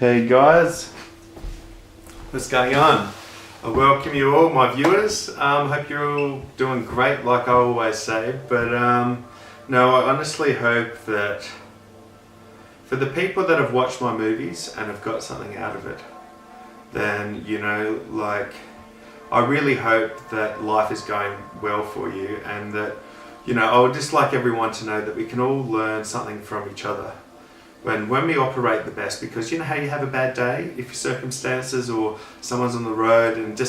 Hey guys, what's going on? I welcome you all, my viewers. Hope you're all doing great, like I always say. But no, I honestly hope that for the people that have watched my movies and have got something out of it, then I really hope that life is going well for you, and that I would just like everyone to know that we can all learn something from each other. When we operate the best, because you know how you have a bad day if your circumstances or someone's on the road and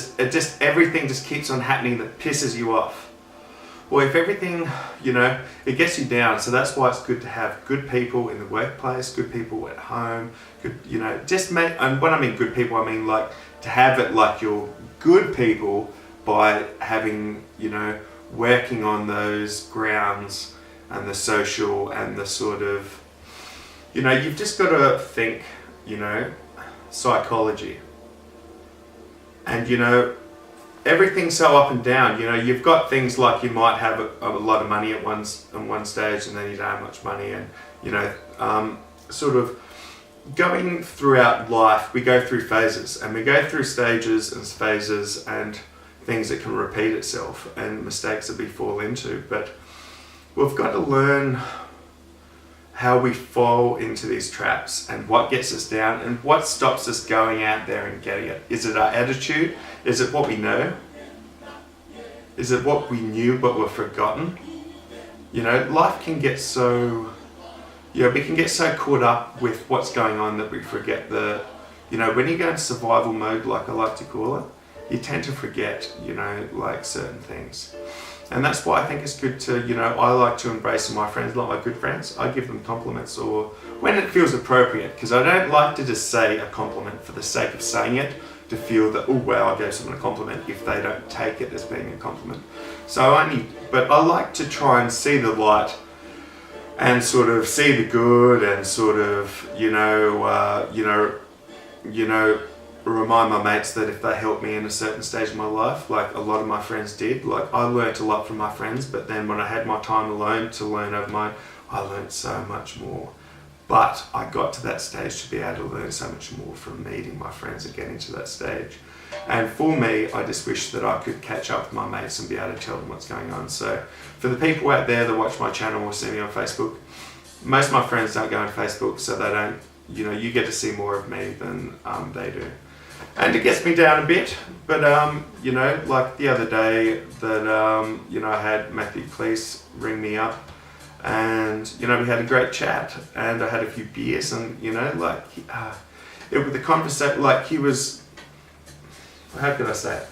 everything just keeps on happening that pisses you off. Or if everything, it gets you down. So that's why it's good to have good people in the workplace, good people at home, good, and when I mean good people, I mean like to have it like you're good people by having, working on those grounds and the social and the sort of, you've just got to think, psychology. And, everything's so up and down. You've got things like you might have a lot of money at one stage, and then you don't have much money. And, sort of going throughout life, we go through phases, and we go through stages and phases and things that can repeat itself and mistakes that we fall into. But we've got to learn how we fall into these traps and what gets us down and what stops us going out there and getting it. Is it our attitude? Is it what we know? Is it what we knew but were forgotten? Life can get so, we can get so caught up with what's going on that we forget when you go in survival mode, like I like to call it, you tend to forget, certain things. And that's why I think it's good to, I like to embrace my friends, like my good friends. I give them compliments, or when it feels appropriate, because I don't like to just say a compliment for the sake of saying it, to feel that, oh wow, I gave someone a compliment, if they don't take it as being a compliment. But I like to try and see the light and sort of see the good and sort of, remind my mates that if they help me in a certain stage of my life, like a lot of my friends did, like I learnt a lot from my friends, but then when I had my time alone to learn over mine, I learnt so much more. But I got to that stage to be able to learn so much more from meeting my friends and getting to that stage. And for me, I just wish that I could catch up with my mates and be able to tell them what's going on. So for the people out there that watch my channel or see me on Facebook, most of my friends don't go on Facebook, so they don't, you get to see more of me than they do. And it gets me down a bit, but like the other day that I had Matthew Klease ring me up, and we had a great chat, and I had a few beers, and it was the conversation, like he was, how can I say it?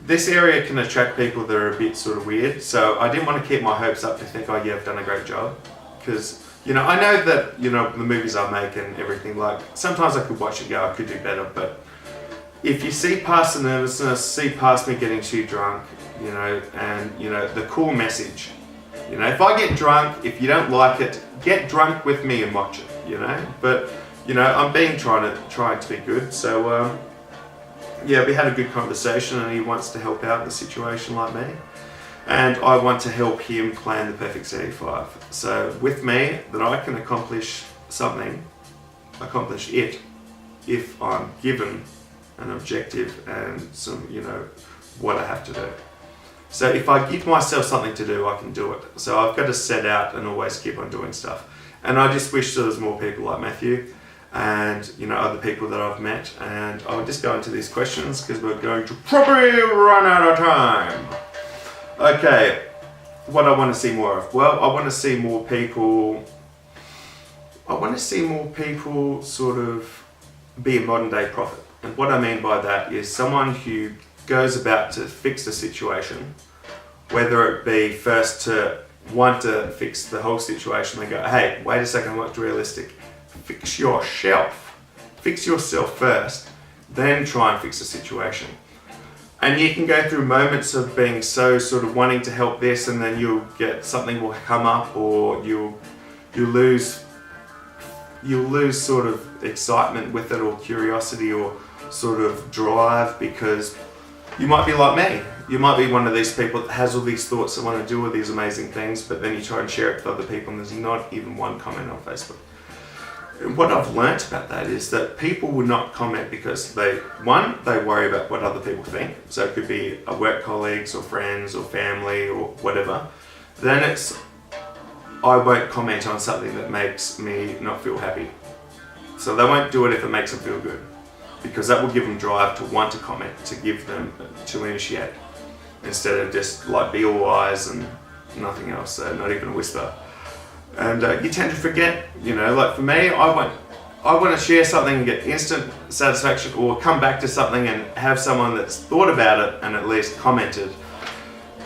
This area can attract people that are a bit sort of weird, so I didn't want to keep my hopes up to think, oh yeah, I've done a great job, because I know that, the movies I make and everything, like, sometimes I could watch it go, I could do better, but if you see past the nervousness, see past me getting too drunk, and, the cool message, if I get drunk, if you don't like it, get drunk with me and watch it, but, I'm trying to be good, so, yeah, we had a good conversation, and he wants to help out in a situation like me. And I want to help him plan the perfect 75. So with me, that I can accomplish it, if I'm given an objective and some, what I have to do. So if I give myself something to do, I can do it. So I've got to set out and always keep on doing stuff. And I just wish there was more people like Matthew and, other people that I've met. And I'll just go into these questions because we're going to probably run out of time. Okay, what I want to see more of? Well, I want to see more people sort of be a modern day prophet. And what I mean by that is someone who goes about to fix the situation, whether it be first to want to fix the whole situation, they go, hey, wait a second, what's realistic? Fix yourself. Fix yourself first, then try and fix the situation. And you can go through moments of being so sort of wanting to help this, and then you'll get something will come up, or you'll lose sort of excitement with it, or curiosity, or sort of drive, because you might be like me. You might be one of these people that has all these thoughts that want to do all these amazing things, but then you try and share it with other people and there's not even one comment on Facebook. what I've learnt about that is that people will not comment because they worry about what other people think. So it could be work colleagues or friends or family or whatever. Then I won't comment on something that makes me not feel happy. So they won't do it if it makes them feel good, because that will give them drive to want to comment, to initiate, instead of just like be all eyes and nothing else, so not even a whisper. And you tend to forget, like for me, I want to share something and get instant satisfaction, or come back to something and have someone that's thought about it and at least commented.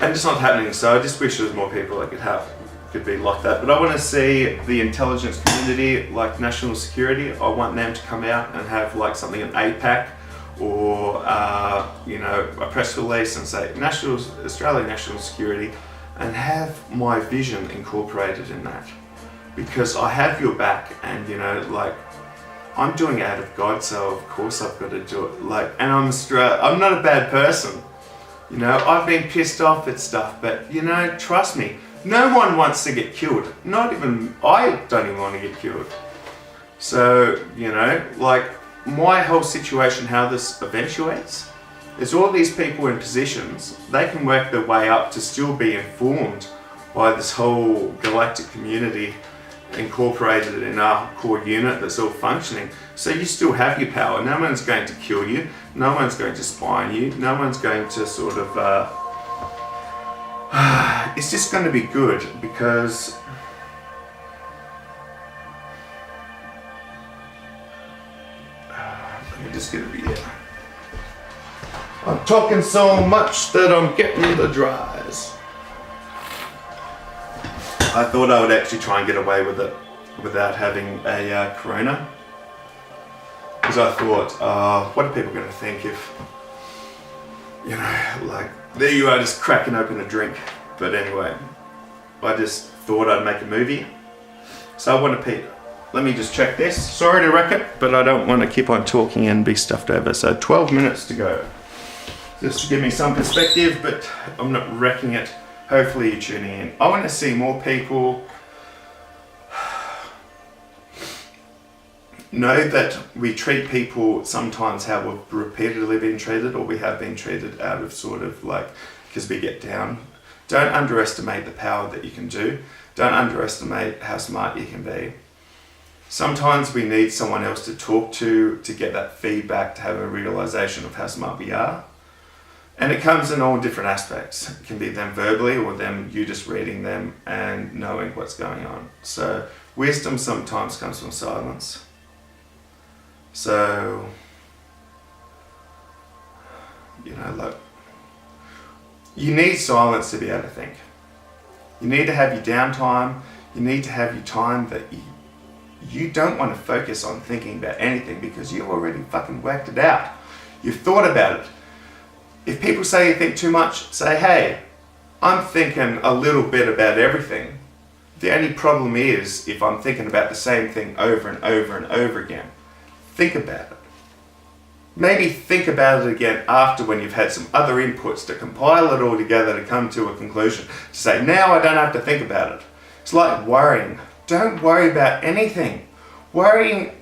And it's not happening, so I just wish there was more people that could be like that. But I want to see the intelligence community, like national security, I want them to come out and have like something in APAC or a press release and say Australian National Security, and have my vision incorporated in that, because I have your back, and like I'm doing it out of God, so of course I've got to do it. Like, and I'm not a bad person, I've been pissed off at stuff, but trust me, no one wants to get killed. Not even I don't even want to get killed. So like my whole situation, how this eventuates, is all these people in positions, they can work their way up to still be informed by this whole galactic community incorporated in our core unit that's all functioning. So you still have your power. No one's going to kill you. No one's going to spy on you. No one's going to sort of... it's just going to be good, because... let me just get a beer. I'm talking so much that I'm getting the dries. I thought I would actually try and get away with it without having a Corona. Because I thought, what are people going to think if, like, there you are just cracking open a drink. But anyway, I just thought I'd make a movie. So I want to let me just check this. Sorry to wreck it, but I don't want to keep on talking and be stuffed over. So 12 minutes to go. Just to give me some perspective, but I'm not wrecking it. Hopefully you're tuning in. I want to see more people know that we treat people sometimes how we've repeatedly been treated, or we have been treated out of sort of like, because we get down. Don't underestimate the power that you can do. Don't underestimate how smart you can be. Sometimes we need someone else to talk to get that feedback, to have a realization of how smart we are. And it comes in all different aspects. It can be them verbally, or you just reading them and knowing what's going on. So wisdom sometimes comes from silence. So, like, you need silence to be able to think. You need to have your downtime. You need to have your time that you don't want to focus on thinking about anything, because you've already fucking worked it out. You've thought about it. If people say you think too much, say, hey, I'm thinking a little bit about everything. The only problem is if I'm thinking about the same thing over and over and over again. Think about it. Maybe think about it again after, when you've had some other inputs, to compile it all together to come to a conclusion. To say, now I don't have to think about it. It's like worrying. Don't worry about anything. Worry.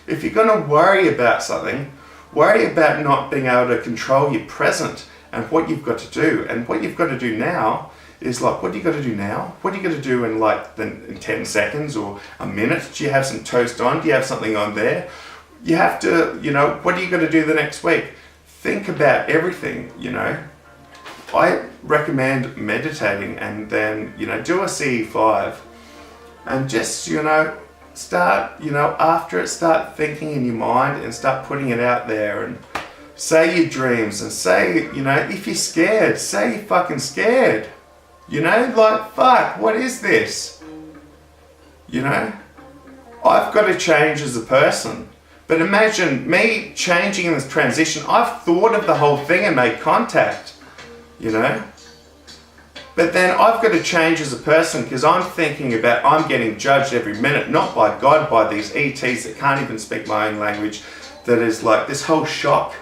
If you're going to worry about something, worry about not being able to control your present and what you've got to do. And what you've got to do now is like, what do you got to do now? What are you going to do in like in 10 seconds or a minute? Do you have some toast on? Do you have something on there? You have to, what are you going to do the next week? Think about everything, I recommend meditating, and then, do a CE5 and just, start, after it, start thinking in your mind and start putting it out there, and say your dreams, and say, if you're scared, say you're fucking scared. Like, fuck, what is this? I've got to change as a person. But imagine me changing in this transition. I've thought of the whole thing and made contact, But then I've got to change as a person, because I'm thinking about, I'm getting judged every minute, not by God, by these ETs that can't even speak my own language. That is like this whole shock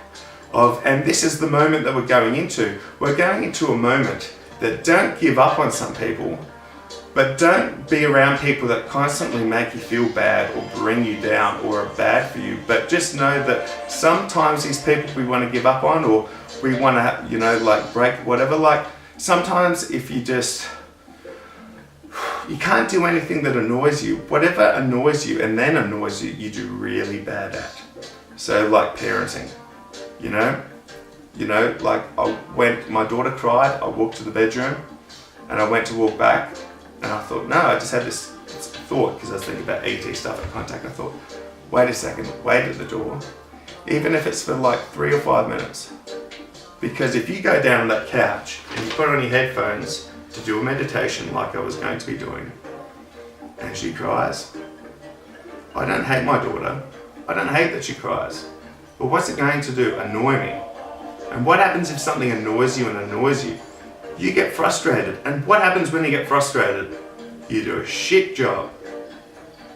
of, and this is the moment that we're going into. We're going into a moment that, don't give up on some people. But don't be around people that constantly make you feel bad or bring you down or are bad for you. But just know that sometimes these people we want to give up on, or we want to, break whatever. Like, sometimes if you can't do anything that annoys you. Whatever annoys you and then annoys you, you do really bad at. So, like parenting, my daughter cried, I walked to the bedroom and I went to walk back. And I thought, no, I just had this thought, because I was thinking about ET stuff at contact. I thought, wait a second, wait at the door. Even if it's for like 3 or 5 minutes. Because if you go down on that couch and you put on your headphones to do a meditation like I was going to be doing, and she cries, I don't hate my daughter. I don't hate that she cries. But what's it going to do? Annoy me. And what happens if something annoys you and annoys you? You get frustrated. And what happens when you get frustrated? You do a shit job.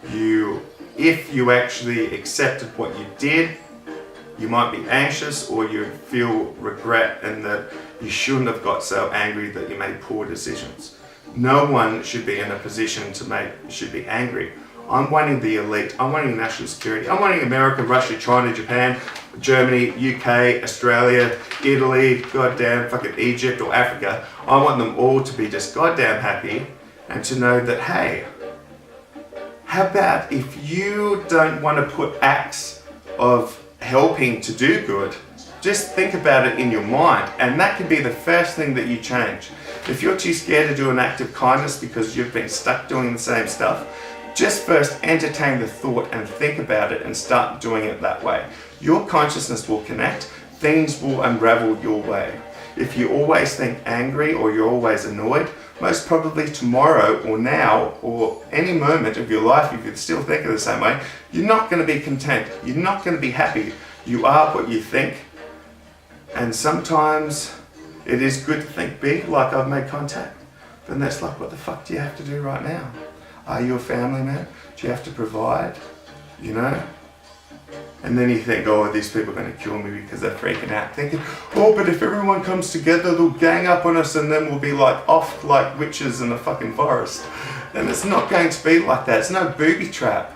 If you actually accepted what you did, you might be anxious, or you feel regret and that you shouldn't have got so angry that you made poor decisions. No one should be in a position should be angry. I'm wanting the elite. I'm wanting national security. I'm wanting America, Russia, China, Japan, Germany, UK, Australia, Italy, goddamn fucking Egypt or Africa. I want them all to be just goddamn happy and to know that, hey, how about if you don't want to put acts of helping to do good, just think about it in your mind, and that can be the first thing that you change. If you're too scared to do an act of kindness because you've been stuck doing the same stuff, just first entertain the thought and think about it and start doing it that way. Your consciousness will connect, things will unravel your way. If you always think angry or you're always annoyed, most probably tomorrow or now or any moment of your life, if you still think of the same way, you're not going to be content. You're not going to be happy. You are what you think. And sometimes it is good to think big, like I've made contact. But that's like, what the fuck do you have to do right now? Are you a family man? Do you have to provide? And then you think, oh, these people are going to kill me because they're freaking out. Thinking, oh, but if everyone comes together, they'll gang up on us and then we'll be like off like witches in a fucking forest. And it's not going to be like that. It's no booby trap.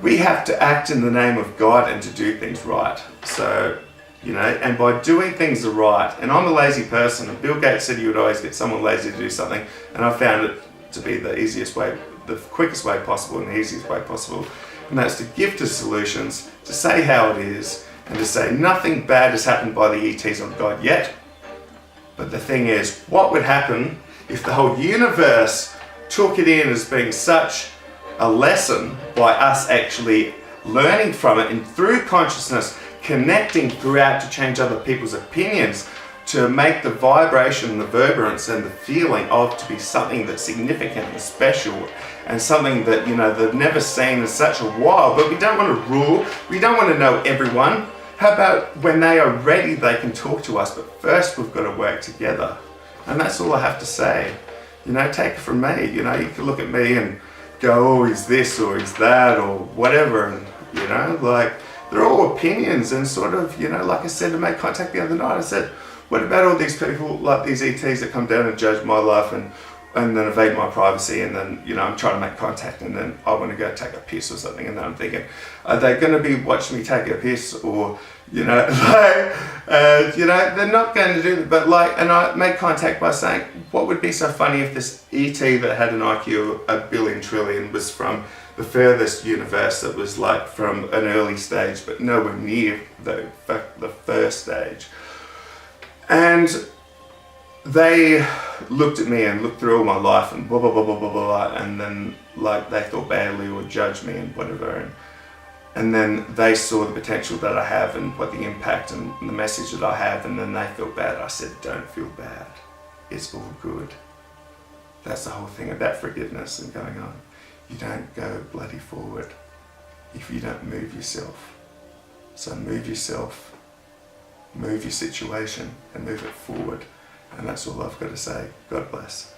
We have to act in the name of God and to do things right. So, and by doing things right, and I'm a lazy person, and Bill Gates said you would always get someone lazy to do something, and I found it to be the easiest way, the quickest way possible and the easiest way possible. And that's to give to solutions, to say how it is, and to say nothing bad has happened by the ETs of God yet. But the thing is, what would happen if the whole universe took it in as being such a lesson by us actually learning from it, and through consciousness connecting throughout to change other people's opinions, to make the vibration, the vibrance and the feeling of to be something that's significant and special, and something that they've never seen in such a while. But we don't want to rule, we don't want to know everyone. How about when they are ready they can talk to us, but first we've got to work together. And that's all I have to say. Take it from me. You can look at me and go, oh, he's this or he's that or whatever, and they're all opinions. And sort of, like I said, to make contact the other night, I said, what about all these people, like these ETs that come down and judge my life and then evade my privacy, and then, I'm trying to make contact, and then I want to go take a piss or something, and then I'm thinking, are they going to be watching me take a piss, or, they're not going to do that, but and I made contact by saying, what would be so funny if this ET that had an IQ of 1 billion trillion was from the furthest universe, that was from an early stage, but nowhere near the first stage. And they looked at me and looked through all my life and blah, blah, blah, blah, blah, blah, and then they thought badly or judged me and whatever. And then they saw the potential that I have and what the impact and the message that I have, and then they felt bad. I said, don't feel bad. It's all good. That's the whole thing about forgiveness and going on. You don't go bloody forward if you don't move yourself. So move yourself. Move your situation and move it forward. And that's all I've got to say. God bless.